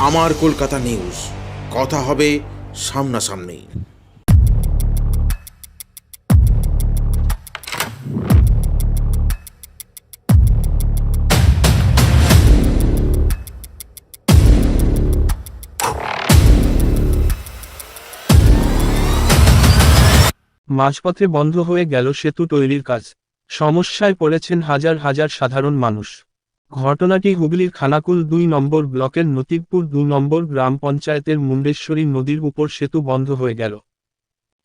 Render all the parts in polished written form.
আমার কলকাতা নিউজ, কথা হবে সামনাসামনি। মাঝপথে বন্ধ হয়ে গেল সেতু তৈরির কাজ। সমস্যায় পড়েছেন হাজার হাজার সাধারণ মানুষ। ঘটনাটি হুগলির খানাকুল ২ নম্বর ব্লকের নতিবপুর ২ নম্বর গ্রাম পঞ্চায়েতের মুন্ডেশ্বরী নদীর উপর সেতু বন্ধ হয়ে গেল।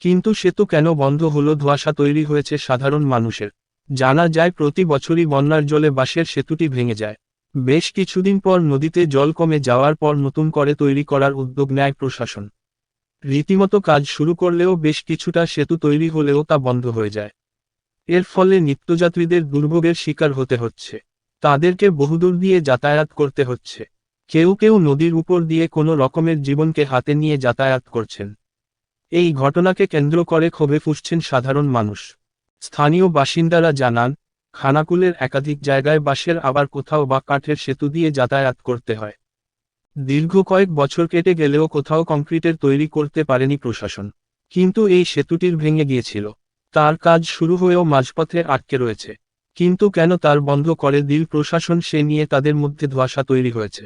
কিন্তু সেতু কেন বন্ধ হলো? ধোঁয়াশা তৈরি হয়েছে সাধারণ মানুষের। জানা যায়, প্রতি বছরই বন্যার জলে বাঁশের সেতুটি ভেঙে যায়। বেশ কিছুদিন পর নদীতে জল কমে যাওয়ার পর নতুন করে তৈরি করার উদ্যোগ নেয় প্রশাসন। রীতিমতো কাজ শুরু করলেও বেশ কিছুটা সেতু তৈরি হলেও তা বন্ধ হয়ে যায়। এর ফলে নিত্যযাত্রীদের দুর্ভোগের শিকার হতে হচ্ছে। তাদেরকে বহুদূর দিয়ে যাতায়াত করতে হচ্ছে। কেউ কেউ নদীর উপর দিয়ে কোনো রকমের জীবনকে হাতে নিয়ে যাতায়াত করছেন। এই ঘটনাকে কেন্দ্র করে ক্ষোভে ফুঁসছেন সাধারণ মানুষ। স্থানীয় বাসিন্দারা জানান, খানাকুলের একাধিক জায়গায় বাঁশের আবার কোথাও বা কাঠের সেতু দিয়ে যাতায়াত করতে হয়। দীর্ঘ কয়েক বছর কেটে গেলেও কোথাও কংক্রিটের তৈরি করতে পারেনি প্রশাসন। কিন্তু এই সেতুটির ভেঙে গিয়েছিল। তার কাজ শুরু হয়েও মাঝপথে আটকে রয়েছে। কিন্তু কেন তার বন্ধ করে দিল প্রশাসন, সে নিয়ে তাদের মধ্যে ধোঁয়াশা তৈরি হয়েছে।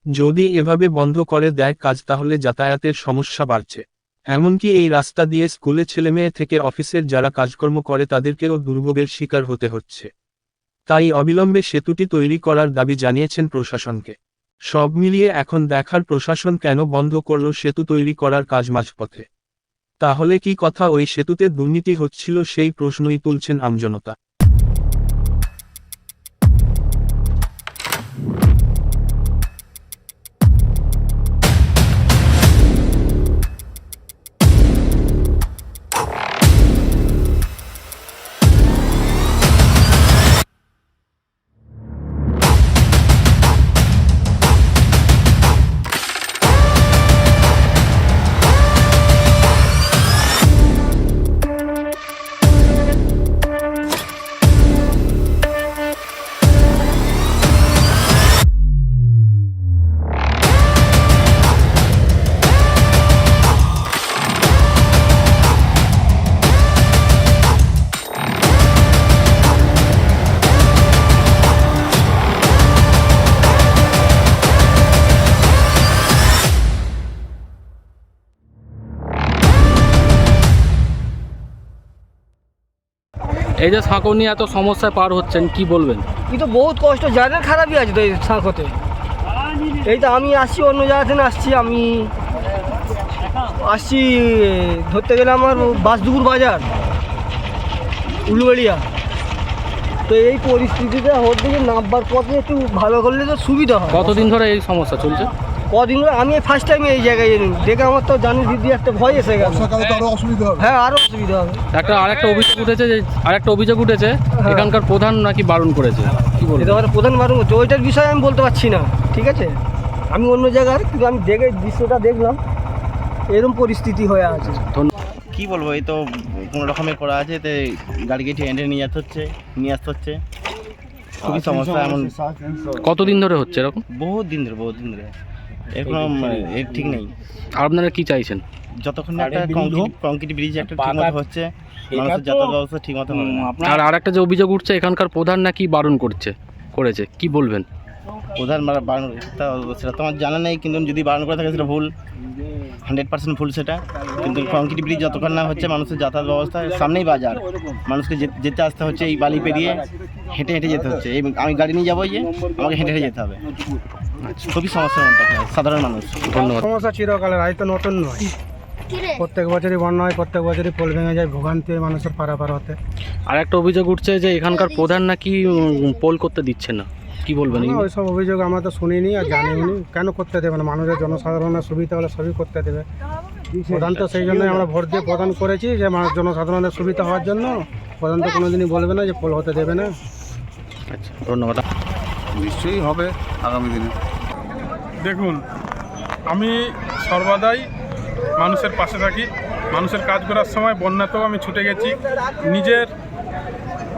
যদি এভাবে বন্ধ করে দেয় কাজ, তাহলে যাতায়াতের সমস্যা বাড়ছে। এমনকি এই রাস্তা দিয়ে স্কুলে ছেলেমেয়ে থেকে অফিসের যারা কাজকর্ম করে তাদেরকেও দুর্ভোগের শিকার হতে হচ্ছে। তাই অবিলম্বে সেতুটি তৈরি করার দাবি জানিয়েছেন প্রশাসনকে। সব মিলিয়ে এখন দেখার প্রশাসন কেন বন্ধ করল সেতু তৈরি করার কাজ মাঝপথে। তাহলে কি কথা ওই সেতুতে দুর্নীতি হচ্ছিল, সেই প্রশ্নই তুলছেন আমজনতা। এই যে সাঁকো নিয়ে এত সমস্যায় পার হচ্ছেন, কি বলবেন? কিন্তু বহুত কষ্ট, জায়গার খারাপই আছে তো এই সাঁকোতে। এই তো আমি আসছি অন্য জায়গা থেকে আসছি ধরতে গেলে আমার বাসদুপুর বাজার, উলুবেড়িয়া। তো এই পরিস্থিতিতে হতে গিয়ে নামবার পথে একটু ভালো করলে তো সুবিধা হয়। কতদিন ধরে এই সমস্যা চলছে? কদিন ধরে আমি ফার্স্ট টাইম এই জায়গায় এলাম, দেখে আমার তো জানি দিদি একটা ভয় এসে গেল। হ্যাঁ, আরও অসুবিধা হবে। আরেকটা অভিযোগ উঠেছে এখানকার প্রধান নাকি বারণ করেছে, কি বলবেন? এটা আমার প্রধান বারণ হচ্ছে, ওইটার বিষয়ে আমি বলতে পারছি না, ঠিক আছে? আমি অন্য জায়গায়, কিন্তু আমি দেখে দৃশ্যটা দেখলাম, এরকম পরিস্থিতি হয়ে আছে। কি বলবো, এই তো কোনো রকমের করা আছে, তো গাড়িকে টেনে নিয়ে আসতে হচ্ছে, খুবই সমস্যা। এমন কতদিন ধরে হচ্ছে এরকম? বহুত দিন ধরে এরকম এর ঠিক নেই। আর আপনারা কি চাইছেন? যতক্ষণ না একটা কংক্রিট ব্রিজ একটা ঠিকমতো হচ্ছে, মানুষের যাতায়াত ব্যবস্থা ঠিকমতো হবে না। আর আরেকটা যে অভিযোগ উঠছে, এখানকার প্রধান নাকি বারণ করেছে, কি বলবেন? প্রধান বারণ, সেটা তো আমার জানা নেই, কিন্তু যদি বারণ করে থাকে সেটা ভুল, 100% ভুল সেটা। কিন্তু কংক্রিট ব্রিজ যতক্ষণ না হচ্ছে, মানুষের যাতায়াত ব্যবস্থা, সামনেই বাজার, মানুষকে যেতে আসতে হচ্ছে, এই বালি পেরিয়ে হেঁটে যেতে হচ্ছে। এই আমি গাড়ি নিয়ে যাবো, আমাকে হেঁটে যেতে হবে। খুবই সমস্যার মধ্যে সাধারণ মানুষ। ধন্যবাদ। সমস্যা চিরকালের, হয়তো নতুন নয়। প্রত্যেক বছরই বন্যা হয়, প্রত্যেক বছরই পোল ভেঙে যায়, ভোগান্তি মানুষের পারাপার হতে। আর একটা অভিযোগ উঠছে যে এখানকার প্রধান নাকি পোল করতে দিচ্ছে না, কি বলবেন? ওইসব অভিযোগ আমরা তো শুনিনি আর জানিনি। কেন করতে দেবে না? মানুষের জনসাধারণের সুবিধা হলে সবই করতে দেবে। প্রধান তো সেই জন্যই আমরা ভোট দিয়ে প্রদান করেছি, যে জনসাধারণের সুবিধা হওয়ার জন্য। প্রধান তো কোনোদিনই বলবে না যে পোল হতে দেবে না। আচ্ছা, ধন্যবাদ। নিশ্চয়ই হবে আগামী দিনে। দেখুন, আমি সর্বদাই মানুষের পাশে থাকি। মানুষের কাজ করার সময় বন্যাতেও আমি ছুটে গেছি, নিজের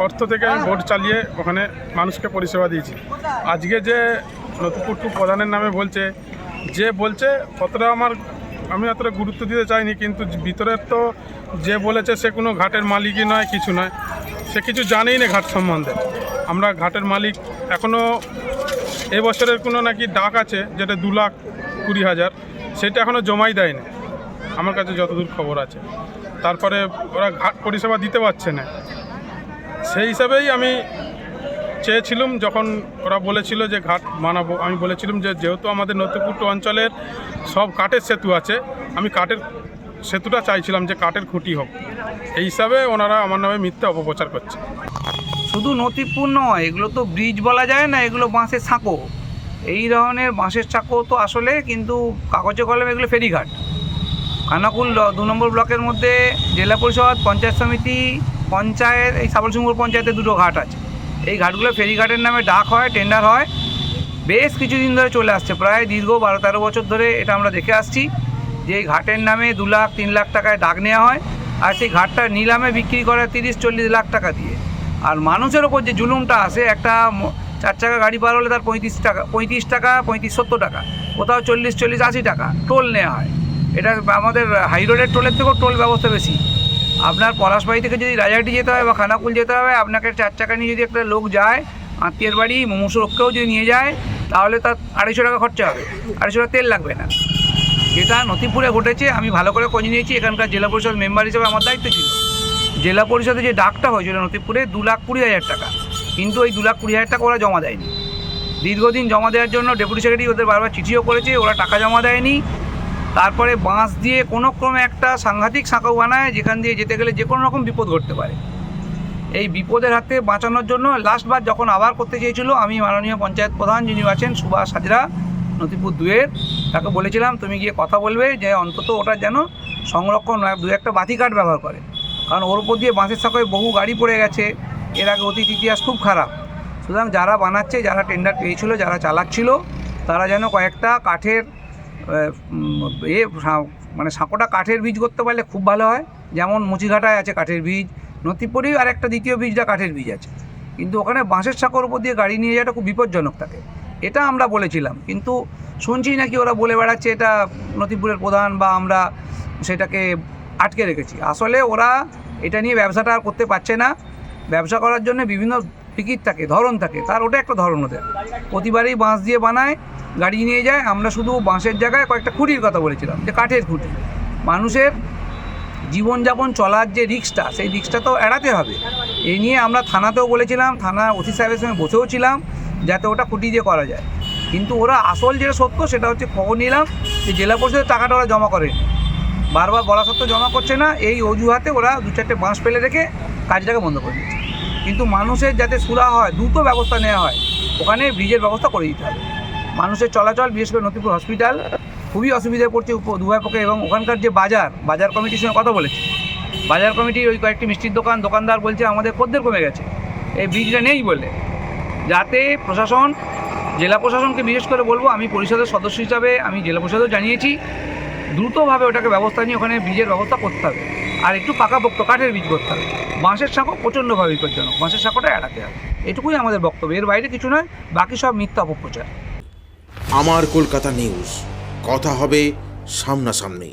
অর্থ থেকে আমি ভোট চালিয়ে ওখানে মানুষকে পরিষেবা দিয়েছি। আজকে যে নতুপুট্টু প্রধানের নামে বলছে যে বলছে কতটা আমি অতটা গুরুত্ব দিতে চাইনি, কিন্তু ভিতরের তো যে বলেছে সে কোনো ঘাটের মালিকই নয়, কিছু নয়, সে কিছু জানেই না ঘাট সম্বন্ধে। আমরা ঘাটের মালিক এখনও এবছরের কোনো নাকি ডাক আছে যেটা 2,20,000, সেটা এখনও জমাই দেয়নি আমার কাছে যতদূর খবর আছে। তারপরে ওরা ঘাট পরিষেবা দিতে পারছে না, সেই হিসাবেই আমি চেয়েছিলাম যখন ওরা বলেছিল যে ঘাট বানাবো, আমি বলেছিলাম যে যেহেতু আমাদের নথিপুর অঞ্চলের সব কাঠের সেতু আছে, আমি কাঠের সেতুটা চাইছিলাম যে কাঠের খুঁটি হোক। এই হিসাবে ওনারা আমার নামে মিথ্যা অপপ্রচার করছে। শুধু নথিপুর নয়, এগুলো তো ব্রিজ বলা যায় না, এগুলো বাঁশের সাঁকো। এই ধরনের বাঁশের সাঁকো তো আসলে কিন্তু কাগজে কলমে এগুলো ফেরিঘাট। খানাকুল 2 নম্বর ব্লকের মধ্যে জেলা পরিষদ, পঞ্চায়েত সমিতি, পঞ্চায়েত, এই সাবলসিংপুর পঞ্চায়েতে 2টো ঘাট আছে। এই ঘাটগুলো ফেরিঘাটের নামে ডাক হয়, টেন্ডার হয়, বেশ কিছুদিন ধরে চলে আসছে, প্রায় দীর্ঘ 12-13 বছর ধরে এটা আমরা দেখে আসছি যে এই ঘাটের নামে 2 লাখ 3 লাখ টাকায় ডাক নেওয়া হয়, আর সেই ঘাটটা নিলামে বিক্রি করে 30-40 লাখ টাকা দিয়ে। আর মানুষের ওপর যে জুলুমটা আসে, একটা 4 চাকা গাড়ি পার হলে তার 35 টাকা, 70 টাকা, কোথাও 40-80 টাকা টোল নেওয়া হয়। এটা আমাদের হাই রোডের টোলের থেকেও টোল ব্যবস্থা বেশি। আপনার পলাশবাড়ি থেকে যদি রাজাহাটি যেতে হয় বা খানাকুল যেতে হবে, আপনাকে 4 চাকা নিয়ে যদি একটা লোক যায়, আত্মীয়ের বাড়ি মুমুসুরকেও যদি নিয়ে যায়, তাহলে তার 250 টাকা খরচা হবে, 250 টাকা তেল লাগবে না। যেটা নথিপুরে ঘটেছে, আমি ভালো করে খোঁজ নিয়েছি, এখানকার জেলা পরিষদ মেম্বার হিসেবে আমার দায়িত্ব ছিল। জেলা পরিষদে যে ডাকটা হয়েছিল নথিপুরে 2,20,000 টাকা, কিন্তু ওই 2,20,000 টাকা ওরা জমা দেয়নি। দীর্ঘদিন জমা দেওয়ার জন্য ডেপুটি সেক্রেটারি ওদের বারবার চিঠিও করেছে, ওরা টাকা জমা দেয়নি। তারপরে বাঁশ দিয়ে কোনো ক্রমে একটা সাংঘাতিক সাঁকো বানায়, যেখান দিয়ে যেতে গেলে যে কোনো রকম বিপদ ঘটতে পারে। এই বিপদের হাতে বাঁচানোর জন্য লাস্টবার যখন আবার করতে চেয়েছিল, আমি মাননীয় পঞ্চায়েত প্রধান যিনি আছেন সুভাষ হাজরা নথিপুর 2-এর, তাকে বলেছিলাম তুমি গিয়ে কথা বলবে যে অন্তত ওটা যেন সংরক্ষণ 2-1টা বাতি কাঠ ব্যবহার করে, কারণ ওর উপর দিয়ে বাঁশের সাঁকোয় বহু গাড়ি পড়ে গেছে, এর আগে অতীত ইতিহাস খুব খারাপ। সুতরাং যারা বানাচ্ছে, যারা টেন্ডার পেয়েছিল, যারা চালাচ্ছিল, তারা যেন কয়েকটা কাঠের মানে সাঁকোটা কাঠের বীজ করতে পারলে খুব ভালো হয়। যেমন মুচিঘাটায় আছে কাঠের বীজ, নথিপুরেই আর একটা দ্বিতীয় বীজটা কাঠের বীজ আছে, কিন্তু ওখানে বাঁশের সাঁকোর উপর দিয়ে গাড়ি নিয়ে যাওয়াটা খুব বিপজ্জনক থাকে। এটা আমরা বলেছিলাম, কিন্তু শুনছি নাকি ওরা বলে বেড়াচ্ছে এটা নথিপুরের প্রধান বা আমরা সেটাকে আটকে রেখেছি। আসলে ওরা এটা নিয়ে ব্যবসাটা আর করতে পারছে না। ব্যবসা করার জন্য বিভিন্ন টিকিট থাকে, ধরন থাকে, তার ওটা একটা ধরন ওদের। প্রতিবারই বাঁশ দিয়ে বানায়, গাড়ি নিয়ে যায়। আমরা শুধু বাঁশের জায়গায় কয়েকটা খুঁটির কথা বলেছিলাম, যে কাঠের খুঁটি। মানুষের জীবনযাপন চলার যে রিস্কটা, সেই রিস্কটা তো এড়াতে হবে। এই নিয়ে আমরা থানাতেও বলেছিলাম, থানা ওসি সাহেবের সঙ্গে বসেও ছিলাম, যাতে ওটা খুঁটি দিয়ে করা যায়। কিন্তু ওরা আসল যেটা সত্য সেটা হচ্ছে, খবর নিলাম যে জেলা পরিষদের টাকাটা ওরা জমা করেনি, বারবার বলা সত্ত্বেও জমা করছে না। এই অজুহাতে ওরা 2-4টে বাঁশ ফেলে রেখে কাজটাকে বন্ধ করে দিচ্ছে। কিন্তু মানুষের যাতে সুরা হয়, দ্রুত ব্যবস্থা নেওয়া হয়, ওখানে ব্রিজের ব্যবস্থা করে দিতে হবে। মানুষের চলাচল, বিশেষ করে নথিপুর হসপিটাল খুবই অসুবিধায় পড়ছে উভয় পক্ষে। এবং ওখানকার যে বাজার কমিটির সঙ্গে কথা বলেছে, বাজার কমিটির ওই কয়েকটি মিষ্টির দোকানদার বলছে আমাদের খদ্দের কমে গেছে এই ব্রিজটা নেই বলে। যাতে প্রশাসন, জেলা প্রশাসনকে বিশেষ করে বলবো, আমি পরিষদের সদস্য হিসাবে আমি জেলা পরিষদেও জানিয়েছি, দ্রুতভাবে ওটাকে ব্যবস্থা নিয়ে ওখানে ব্রিজের ব্যবস্থা করতে হবে, আর একটু পাকাপোক্ত কাঠের ব্রিজ করতে হবে। বাঁশের সাঁকো প্রচণ্ডভাবে বিপজ্জনক, বাঁশের সাঁকোটা এড়াতে হবে, এটুকুই আমাদের বক্তব্য। এর বাইরে কিছু নয়, বাকি সব মিথ্যা অপপ্রচার। আমার কলকাতা নিউজ, কথা হবে সামনাসামনি।